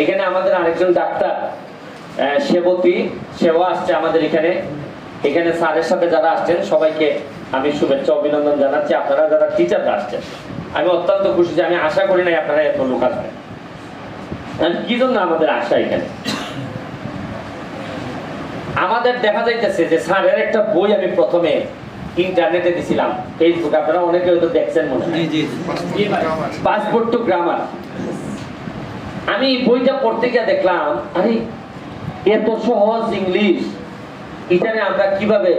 এখানে আমাদের আরেকজন ডাক্তার সেবতী সেবা আসছে আমাদের এখানে। এখানে স্যারের সাথে যারা আসছেন সবাইকে আমি শুভেচ্ছা অভিনন্দন জানাচ্ছি। আপনারা যারা টিচাররা আসছেন আমি অত্যন্ত খুশি যে আমি আশা করি নাই আপনারা এত লোক আসবেন। কি জন্য আমাদের আশা এখানে আমাদের দেখা যাইতেছে যে স্যারের একটা বই আমি প্রথমে ইন্টারনেটে দিছিলাম, ফেসবুক আপনারা অনেকে হয়তো দেখছেন মনে হয়, পাসপোর্ট টু গ্রামার। আমি বইটা পড়তে গিয়ে দেখলাম আরে এত সহজ ইংলিশ, এখানে আমরা কিভাবে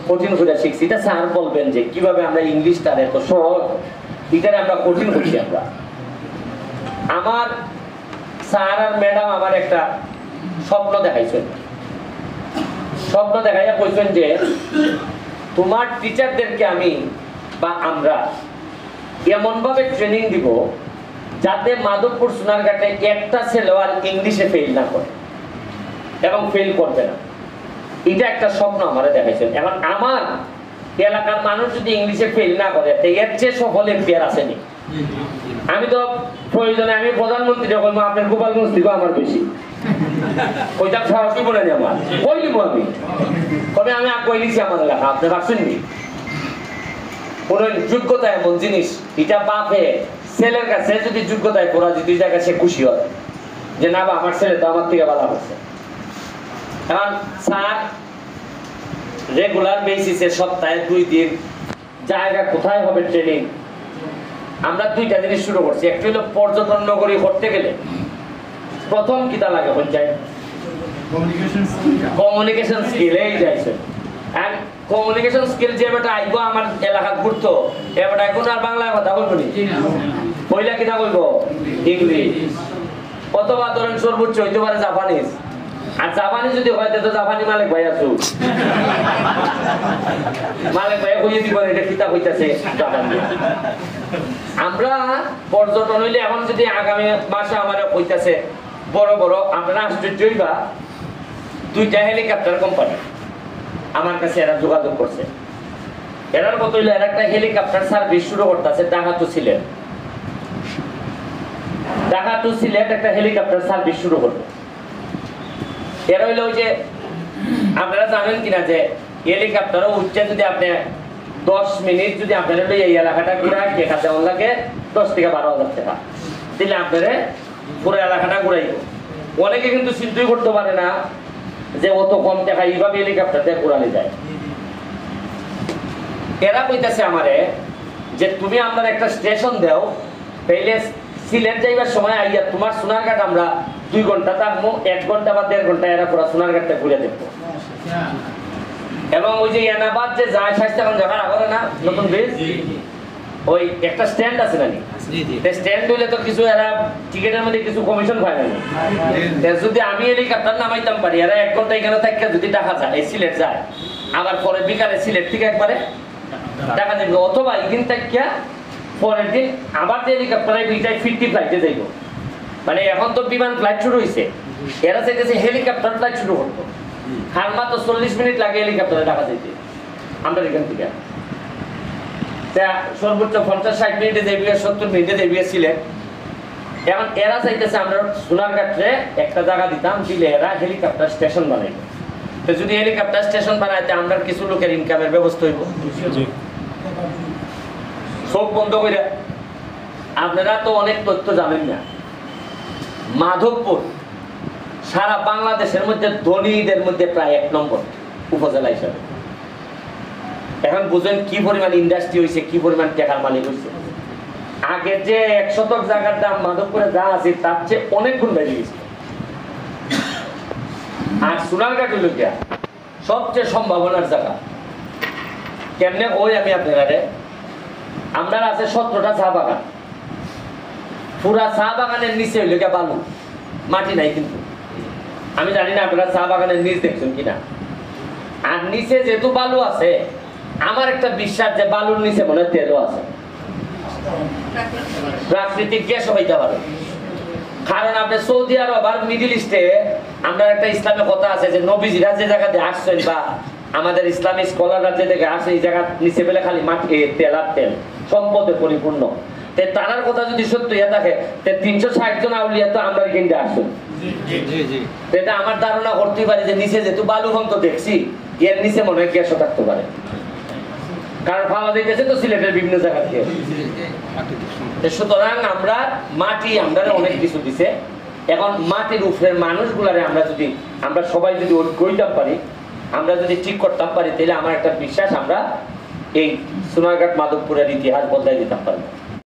কঠিন করে শিখছি। এটা স্যার বলবেন যে কিভাবে আমরা ইংলিশটা এত সহজ এখানে আমরা কঠিন করছি। আমরা আমার স্যার আর ম্যাডাম আমার একটা স্বপ্ন দেখাইছেন। স্বপ্ন দেখাইয়া বলছেন যে তোমার টিচারদেরকে আমি বা আমরা এমন ভাবে ট্রেনিং দিব যাতে মাধবপুর সোনারঘাটে একটা ছেলেও আর ইংলিশে ফেল না করে এবং ফেল করবে না। এটা একটা স্বপ্ন আমারে দেখাইছেন। এখন আমার এলাকার মানুষ যদি ইংলিশে ফেল না করে এর চেয়ে সফল এমপিআর আসেনি। আমি তো প্রয়োজনে আমি প্রধানমন্ত্রী বলবো আপনার গোপালগঞ্জ থেকে আমার বেশি ওইটা সাহসী বলে নি আমার কই নিবো আমি কবে আমি কই নিছি আমার এলাকা আপনি ভাবছেন নি। কোন যোগ্যতা এমন জিনিস এটা বাপে ছেলের কাছে যদি যোগ্যতায় পড়া যদি জায়গায় সে খুশি হয় যে না বা আমার ছেলে তো আমার থেকে ভালো হচ্ছে। এখন স্যার রেগুলার বেসিসে সপ্তাহে 2 দিন জায়গা কোথায় হবে ট্রেনিং, আমরা 2টা জিনিস শুরু করছি। একটা হলো পর্যটন নগরী করতে গেলে প্রথম কিতা লাগে পঞ্চায়েত কমিউনিকেশন স্কিল। এই যাইছে এন্ড কমিউনিকেশন স্কিল যে বেটা আইবো আমার এলাকা ঘুরতো এ বেটা এখন আর বাংলায় কথা বলবো নি, পয়লা কিতা বলবো ইংলিশ, অথবা ধরেন সর্বোচ্চ হইতে পারে জাপানিজ। আর জাপানি যদি হয় তো জাপানি মালিক ভাই আছো মালিক ভাই কইয়ে দিব এটা কিতা হইতাছে জাপানি। আমরা পর্যটন হইলে এখন যদি আগামী মাসে আমার হইতাছে বড় বড় আমরা আশ্চর্য হইবা 2টা হেলিকপ্টার কোম্পানি আমার কাছে এরা যোগাযোগ করছে। এরার কত হইলো এরা একটা হেলিকপ্টার সার্ভিস শুরু করতেছে ঢাকা টু সিলেট। ঢাকা টু সিলেট একটা হেলিকপ্টার সার্ভিস শুরু করবে। এরা হইলো ওই যে আপনারা জানেন কিনা যে হেলিকপ্টারও উঠছে যদি আপনি 10 মিনিট যদি আপনারা এই এলাকাটা ঘুরায় দেখাতে লাগে 10 থেকে 12,000 টাকা দিলে আপনারা পুরো এলাকাটা ঘুরাইব। অনেকে কিন্তু চিন্তাই করতে পারে না যে অত কম টাকা এইভাবে হেলিকপ্টার দিয়ে ঘুরানো যায়। এরা কইতাছে আমারে যে তুমি আমরা একটা স্টেশন দাও তাইলে সিলেট যাইবার সময় আইয়া তোমার সোনারঘাট আমরা 2 ঘন্টা থাকবো, 1 ঘন্টা বা 1.5 ঘন্টা এরা পুরো সোনারঘাটটা ঘুরে দেখবো। এবং ওই যে এনাবাদ যে যায় স্বাস্থ্য এখন জায়গা রাখে না নতুন ব্রিজ ওই একটা স্ট্যান্ড আছে নানি স্ট্যান্ড হইলে তো কিছু এরা টিকেটের মধ্যে কিছু কমিশন পায় না। যদি আমি হেলিকপ্টার নামাইতাম পারি এরা 1 ঘন্টা এখানে থাকি যদি টাকা যায় এই সিলেট যায় আবার পরে বিকালে সিলেট থেকে একবারে টাকা দেবে, অথবা এখান থেকে পরের দিন আবার যে হেলিকপ্টার দুইটাই 50 ফ্লাইটে যাইব। মানে এখন তো বিমান ফ্লাইট শুরু হয়েছে, এরা চাইতেছে হেলিকপ্টার ফ্লাইট শুরু করতো। আর মাত্র 40 মিনিট লাগে হেলিকপ্টারে টাকা দিতে আমরা এখান থেকে। সর্বোচ্চ 50-60 মিনিটে যাইবি, 70 মিনিটে যাইবি সিলেট। এখন এরা চাইতেছে আমরা সোনারঘাটে একটা জায়গা দিতাম দিলে এরা হেলিকপ্টার স্টেশন বানাইবে। তো যদি হেলিকপ্টার স্টেশন বানাইতে আমরা কিছু লোকের ইনকামের ব্যবস্থা হইব। চোখ বন্ধ করে আপনারা তো অনেক তথ্য জানেন না, মাধবপুর সারা বাংলাদেশের মধ্যে ধনীদের মধ্যে প্রায় 1 নম্বর উপজেলা হিসাবে। এখন বুঝেন কি পরিমাণ ইন্ডাস্ট্রি হয়েছে, কি পরিমাণ টাকার মালিক হয়েছে। আগে যে 1 শতক জায়গার দাম মাধবপুরে যা আছে তার চেয়ে অনেক গুণ বেড়ে গেছে। আর সোনারঘাট হইল গিয়া সবচেয়ে সম্ভাবনার জায়গা। কেমনে ওই আমি আপনারা আমরা আছে 17টা চা বাগান, পুরা চা বাগানের নিচে হইল গিয়া বালু, মাটি নাই। কিন্তু আমি জানি না আপনারা চা বাগানের নিচ দেখছেন কিনা। আর নিচে যেহেতু বালু আছে আমার একটা বিশ্বাস যে বালুর নিচে মনে হয় তেলও আছে, প্রাকৃতিক গ্যাস হইতে পারে। কারণ আপনি সৌদি আরব আর মিডিল ইস্টে আমরা একটা ইসলামের কথা আছে যে নবীজিরা যে জায়গাতে আসছেন বা আমাদের ইসলামিক স্কলাররা যে জায়গায় আসে এই জায়গা নিচে পেলে খালি মাটি তেল আর তেল সম্পদে পরিপূর্ণ। তারার কথা যদি সত্য ইয়া থাকে 360 জন আউলিয়া তো আমরা এখানে আসুন। এটা আমার ধারণা করতে পারি যে নিচে যেহেতু বালু তো দেখছি, এর নিচে মনে হয় গ্যাসও থাকতে পারে, কারণ পাওয়া যাইতেছে তো সিলেটের বিভিন্ন জায়গা থেকে। সুতরাং আমরা মাটি আমরা অনেক কিছু দিছে, এখন মাটির উপরের মানুষগুলারে আমরা সবাই যদি ঐক্যইতে পারি, আমরা যদি ঠিক করতে পারি, তাহলে আমার একটা বিশ্বাস আমরা এই সোনারঘাট মাধবপুরের ইতিহাস বদলাই দিতে পারবো।